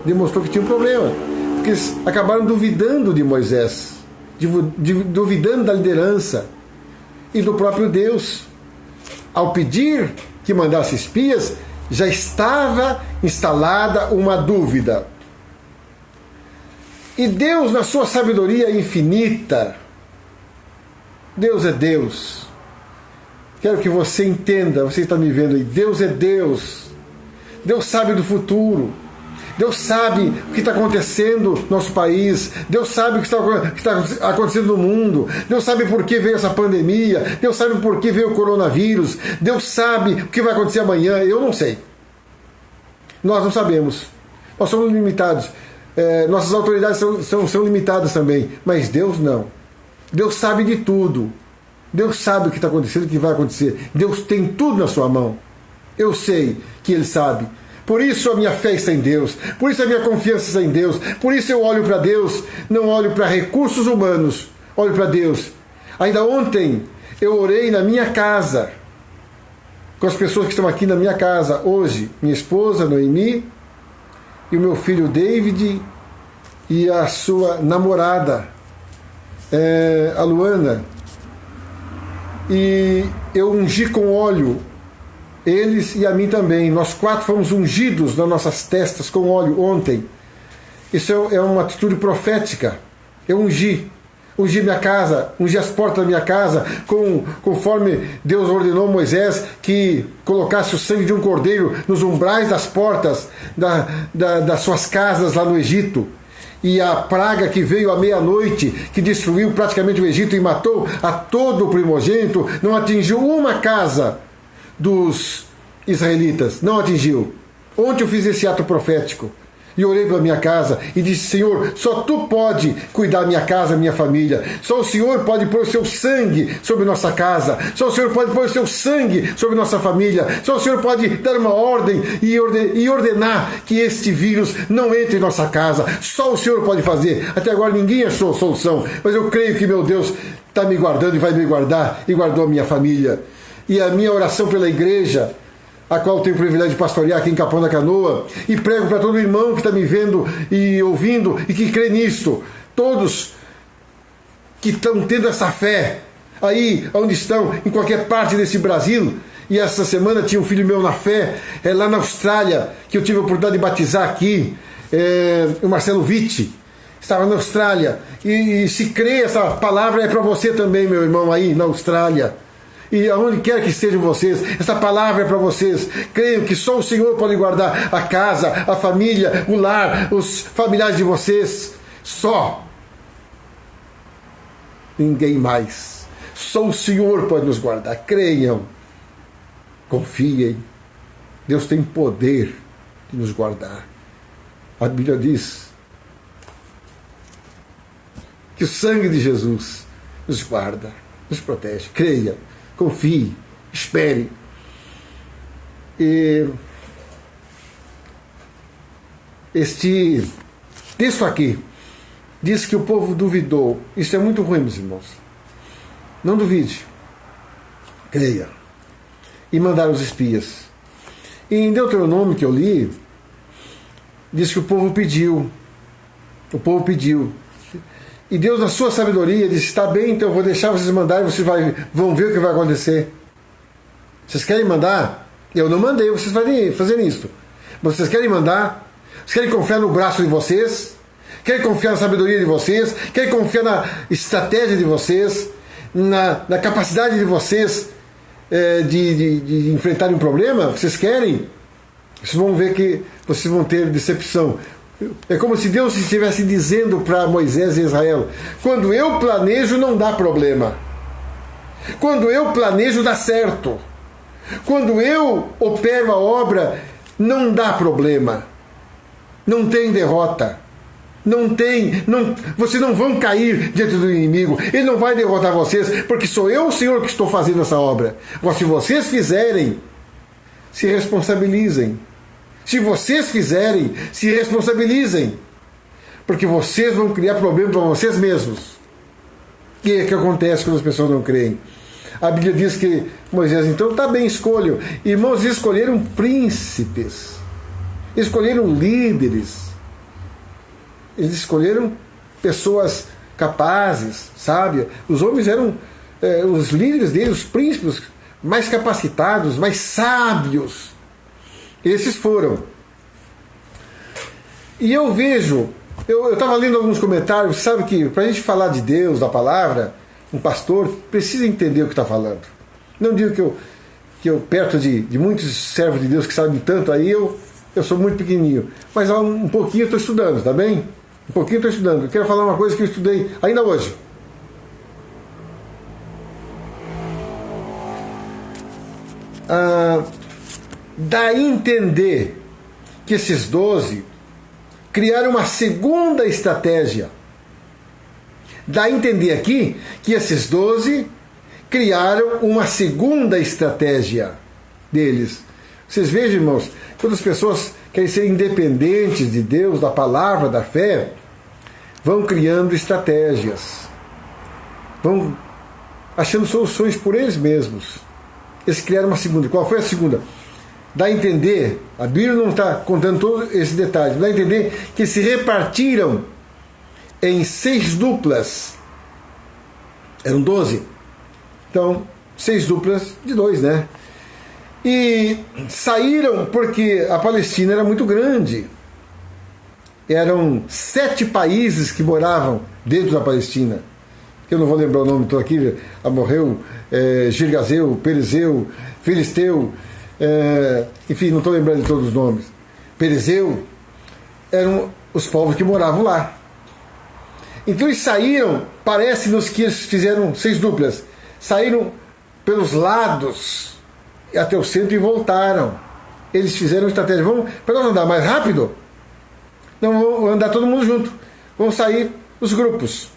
Demonstrou que tinha um problema. Porque eles acabaram duvidando de Moisés, duvidando da liderança e do próprio Deus. Ao pedir que mandasse espias, já estava instalada uma dúvida. E Deus, na sua sabedoria infinita, Deus é Deus. Quero que você entenda, você está me vendo aí, Deus é Deus. Deus sabe do futuro. Deus sabe o que está acontecendo no nosso país. Deus sabe o que está acontecendo no mundo. Deus sabe por que veio essa pandemia. Deus sabe por que veio o coronavírus. Deus sabe o que vai acontecer amanhã. Eu não sei. Nós não sabemos. Nós somos limitados. Nossas autoridades são limitadas também. Mas Deus não. Deus sabe de tudo. Deus sabe o que está acontecendo, o que vai acontecer. Deus tem tudo na sua mão. Eu sei que Ele sabe. Por isso a minha fé está em Deus. Por isso a minha confiança está em Deus. Por isso eu olho para Deus. Não olho para recursos humanos. Olho para Deus. Ainda ontem eu orei na minha casa. Com as pessoas que estão aqui na minha casa hoje. Minha esposa, Noemi. E o meu filho David. E a sua namorada, a Luana. E eu ungi com óleo eles e a mim também. Nós 4 fomos ungidos nas nossas testas com óleo ontem. Isso é uma atitude profética. Eu ungi minha casa, ungi as portas da minha casa, conforme Deus ordenou a Moisés que colocasse o sangue de um cordeiro nos umbrais das portas das suas casas lá no Egito. E a praga que veio à meia-noite, que destruiu praticamente o Egito e matou a todo o primogênito, não atingiu uma casa dos israelitas. Não atingiu. Ontem eu fiz esse ato profético. E orei para a minha casa e disse, Senhor, só Tu pode cuidar da minha casa, minha família. Só o Senhor pode pôr o Seu sangue sobre nossa casa. Só o Senhor pode pôr o Seu sangue sobre nossa família. Só o Senhor pode dar uma ordem e ordenar que este vírus não entre em nossa casa. Só o Senhor pode fazer. Até agora ninguém achou solução. Mas eu creio que meu Deus está me guardando e vai me guardar. E guardou a minha família. E a minha oração pela igreja, a qual tenho o privilégio de pastorear aqui em Capão da Canoa, e prego para todo irmão que está me vendo e ouvindo e que crê nisto, todos que estão tendo essa fé, aí onde estão, em qualquer parte desse Brasil. E essa semana tinha um filho meu na fé, lá na Austrália, que eu tive a oportunidade de batizar aqui, o Marcelo Vitti, estava na Austrália, e se crê, essa palavra é para você também, meu irmão, aí na Austrália. E aonde quer que estejam vocês, essa palavra é para vocês. Creio que só o Senhor pode guardar a casa, a família, o lar, os familiares de vocês. Só. Ninguém mais. Só o Senhor pode nos guardar. Creiam. Confiem. Deus tem poder de nos guardar. A Bíblia diz que o sangue de Jesus nos guarda, nos protege. Creia. Confie, espere. E este texto aqui diz que o povo duvidou. Isso é muito ruim, meus irmãos. Não duvide. Creia. E mandaram os espias. E em Deuteronômio que eu li, diz que o povo pediu. O povo pediu. E Deus, na sua sabedoria, disse, está bem, então eu vou deixar vocês mandarem, vocês vão ver o que vai acontecer. Vocês querem mandar? Eu não mandei vocês fazerem isso. Mas vocês querem mandar? Vocês querem confiar no braço de vocês? Querem confiar na sabedoria de vocês? Querem confiar na estratégia de vocês? Na capacidade de vocês de enfrentarem um problema? Vocês querem? Vocês vão ver que vocês vão ter decepção. É como se Deus estivesse dizendo para Moisés e Israel, quando eu planejo não dá problema. Quando eu planejo dá certo. Quando eu opero a obra não dá problema. Não tem derrota. Não tem, não, vocês não vão cair diante do inimigo. Ele não vai derrotar vocês, porque sou eu, o Senhor, que estou fazendo essa obra. Mas se vocês fizerem, se responsabilizem. Se vocês fizerem, se responsabilizem. Porque vocês vão criar problema para vocês mesmos. O que é que acontece quando as pessoas não creem? A Bíblia diz que Moisés, então, tá bem, escolham. Irmãos, escolheram príncipes. Escolheram líderes. Eles escolheram pessoas capazes, sábias. Os homens eram os líderes deles, os príncipes mais capacitados, mais sábios. Esses foram. E eu vejo, eu estava lendo alguns comentários, sabe que para a gente falar de Deus, da palavra, um pastor precisa entender o que está falando. Não digo que eu perto de muitos servos de Deus que sabem tanto, aí eu sou muito pequenininho. Mas um pouquinho eu estou estudando, tá bem? Um pouquinho eu estou estudando. Eu quero falar uma coisa que eu estudei ainda hoje. Dá a entender que esses 12 criaram uma segunda estratégia. Dá a entender aqui que esses 12 criaram uma segunda estratégia deles. Vocês vejam, irmãos, quando as pessoas querem ser independentes de Deus, da palavra, da fé, vão criando estratégias, vão achando soluções por eles mesmos. Eles criaram uma segunda. Qual foi a segunda? Dá a entender, a Bíblia não está contando todos esses detalhes, dá a entender que se repartiram em 6 duplas. Eram 12. Então, 6 duplas de 2, né? E saíram porque a Palestina era muito grande. Eram 7 países que moravam dentro da Palestina. Eu não vou lembrar o nome todo aqui. Amorreu, Girgazeu, Perizeu, Filisteu, enfim, não estou lembrando de todos os nomes. Perizeu, eram os povos que moravam lá. Então eles saíram, parece-nos que eles fizeram 6 duplas. Saíram pelos lados até o centro e voltaram. Eles fizeram estratégia. Vamos, para nós andar mais rápido, não vamos andar todo mundo junto. Vão sair os grupos.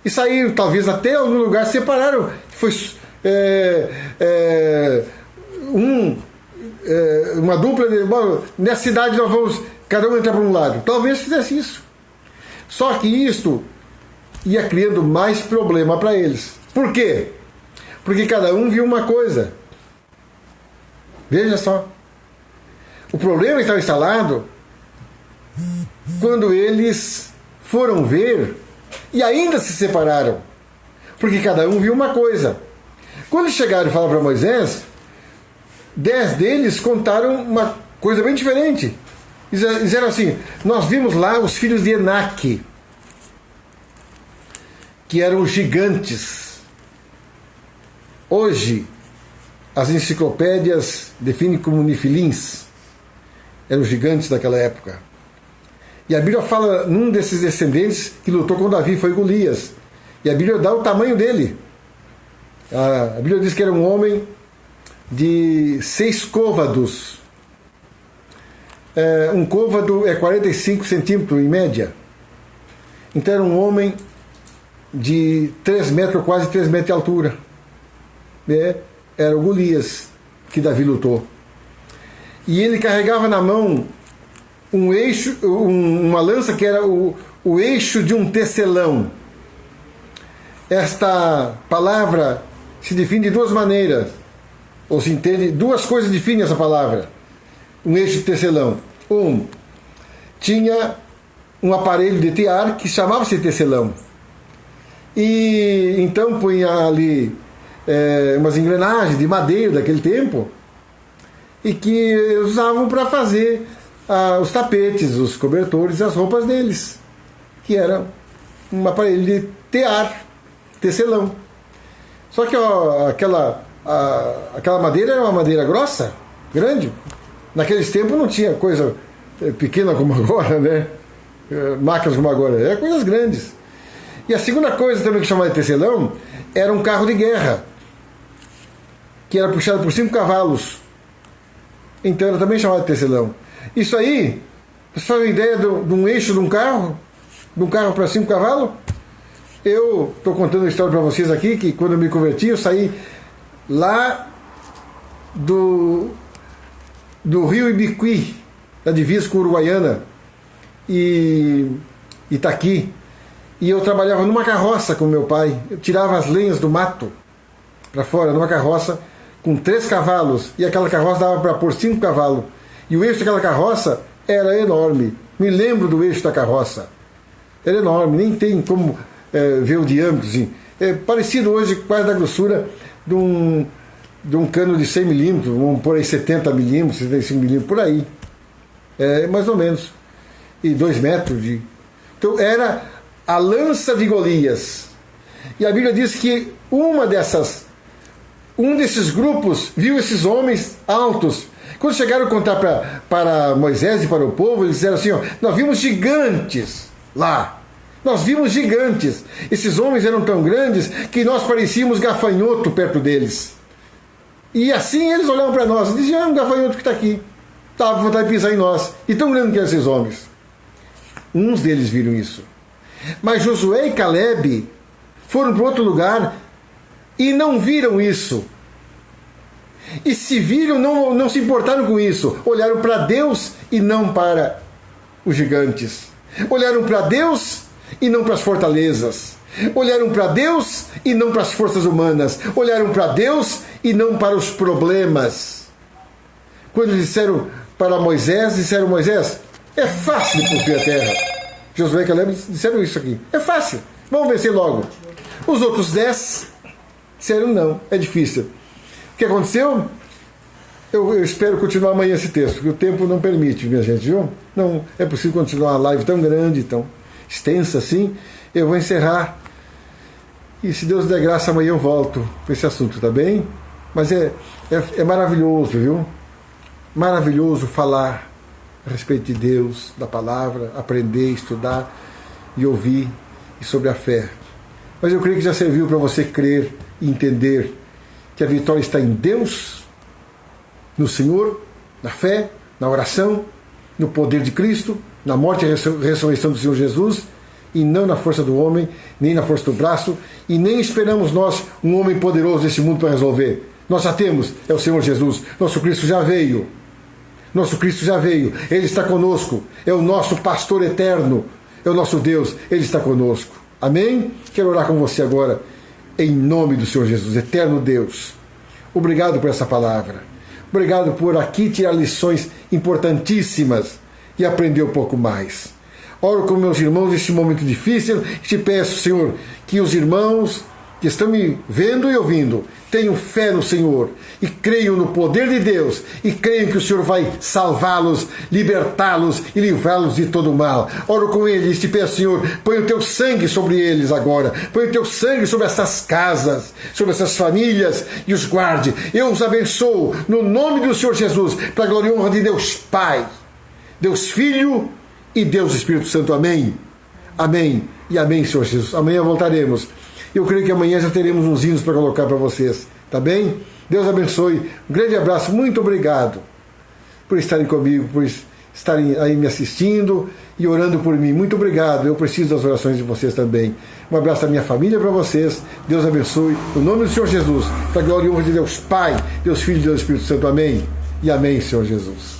E saíram, talvez até algum lugar, separaram. Foi uma dupla de, bom, nessa cidade nós vamos, cada um entrar para um lado. Talvez fizesse isso. Só que isto ia criando mais problema para eles. Por quê? Porque cada um viu uma coisa. Veja só. O problema estava instalado quando eles foram ver e ainda se separaram. Porque cada um viu uma coisa. Quando chegaram e falaram para Moisés, 10 deles contaram uma coisa bem diferente. Disseram assim: nós vimos lá os filhos de Enaque, que eram gigantes. Hoje, as enciclopédias definem como nefilins. Eram gigantes daquela época. E a Bíblia fala num desses descendentes que lutou com Davi, foi Golias. E a Bíblia dá o tamanho dele. A Bíblia diz que era um homem de 6 côvados. Um côvado é 45 centímetros em média. Então era um homem de 3 metros, quase 3 metros de altura. Era o Golias que Davi lutou. E ele carregava na mão um eixo, uma lança que era o eixo de um tecelão. Esta palavra se define de 2 maneiras, ou se entende, 2 coisas definem essa palavra. Um eixo de tecelão. Tinha um aparelho de tear que chamava-se tecelão. E então punha ali umas engrenagens de madeira daquele tempo e que usavam para fazer os tapetes, os cobertores, as roupas deles, que era um aparelho de tear, tecelão. Só que aquela madeira era uma madeira grossa, grande. Naqueles tempos não tinha coisa pequena como agora, né? Máquinas como agora, eram coisas grandes. E a segunda coisa também que chamava de tecelão era um carro de guerra, que era puxado por 5 cavalos. Então era também chamado de tecelão. Isso aí, você faz uma ideia de um eixo de um carro? de um carro para 5 cavalos? Eu estou contando uma história para vocês aqui, que quando eu me converti, eu saí lá do Rio Ibiqui, da divisa com Uruguaiana, e Itaqui. E eu trabalhava numa carroça com meu pai. Eu tirava as lenhas do mato para fora, numa carroça com 3 cavalos. E aquela carroça dava para pôr 5 cavalos. E o eixo daquela carroça era enorme. Me lembro do eixo da carroça. Era enorme, nem tem como ver o diâmetro. Assim. É parecido hoje quase da grossura de um cano de 100 milímetros, vamos pôr aí 70 milímetros, 75 milímetros, por aí. Mais ou menos. E 2 metros de... Então era a lança de Golias. E a Bíblia diz que um desses grupos viu esses homens altos. Quando chegaram a contar para Moisés e para o povo, eles disseram assim, ó, nós vimos gigantes lá. Nós vimos gigantes. Esses homens eram tão grandes que nós parecíamos gafanhoto perto deles. E assim eles olhavam para nós e diziam, um gafanhoto que está aqui. Estava com vontade de pisar em nós. E tão grande que eram esses homens. Uns deles viram isso. Mas Josué e Caleb foram para outro lugar e não viram isso. E se viram, não se importaram com isso. Olharam para Deus e não para os gigantes. Olharam para Deus e não para as fortalezas. Olharam para Deus e não para as forças humanas. Olharam para Deus e não para os problemas. Quando disseram para Moisés, Moisés, é fácil possuir a terra. Josué e Caleb disseram isso aqui. É fácil, vamos vencer logo. Os outros 10 disseram não, é difícil. O que aconteceu? Eu espero continuar amanhã esse texto, porque o tempo não permite, minha gente, viu? Não é possível continuar uma live tão grande, tão extensa assim. Eu vou encerrar. E se Deus der graça, amanhã eu volto com esse assunto, tá bem? Mas é maravilhoso, viu? Maravilhoso falar a respeito de Deus, da palavra, aprender, estudar e ouvir e sobre a fé. Mas eu creio que já serviu para você crer e entender que a vitória está em Deus, no Senhor, na fé, na oração, no poder de Cristo, na morte e ressurreição do Senhor Jesus, e não na força do homem, nem na força do braço, e nem esperamos nós um homem poderoso desse mundo para resolver. Nós já temos, é o Senhor Jesus. Nosso Cristo já veio. Nosso Cristo já veio. Ele está conosco. É o nosso pastor eterno. É o nosso Deus. Ele está conosco. Amém? Quero orar com você agora, em nome do Senhor Jesus, eterno Deus. Obrigado por essa palavra. Obrigado por aqui tirar lições importantíssimas e aprender um pouco mais. Oro com meus irmãos neste momento difícil e te peço, Senhor, que os irmãos que estão me vendo e ouvindo tenham fé no Senhor e creiam no poder de Deus e creiam que o Senhor vai salvá-los, libertá-los e livrá-los de todo o mal. Oro com eles e te peço, Senhor, põe o teu sangue sobre eles agora, põe o teu sangue sobre essas casas, sobre essas famílias e os guarde. Eu os abençoo no nome do Senhor Jesus, para a glória e honra de Deus Pai, Deus Filho e Deus Espírito Santo. Amém. Amém e amém, Senhor Jesus. Amanhã voltaremos. Eu creio que amanhã já teremos uns hinos para colocar para vocês. Tá bem? Deus abençoe. Um grande abraço. Muito obrigado por estarem comigo, por estarem aí me assistindo e orando por mim. Muito obrigado. Eu preciso das orações de vocês também. Um abraço da minha família para vocês. Deus abençoe. No nome do Senhor Jesus. Para a glória e honra de Deus Pai, Deus Filho e Deus Espírito Santo. Amém. E amém, Senhor Jesus.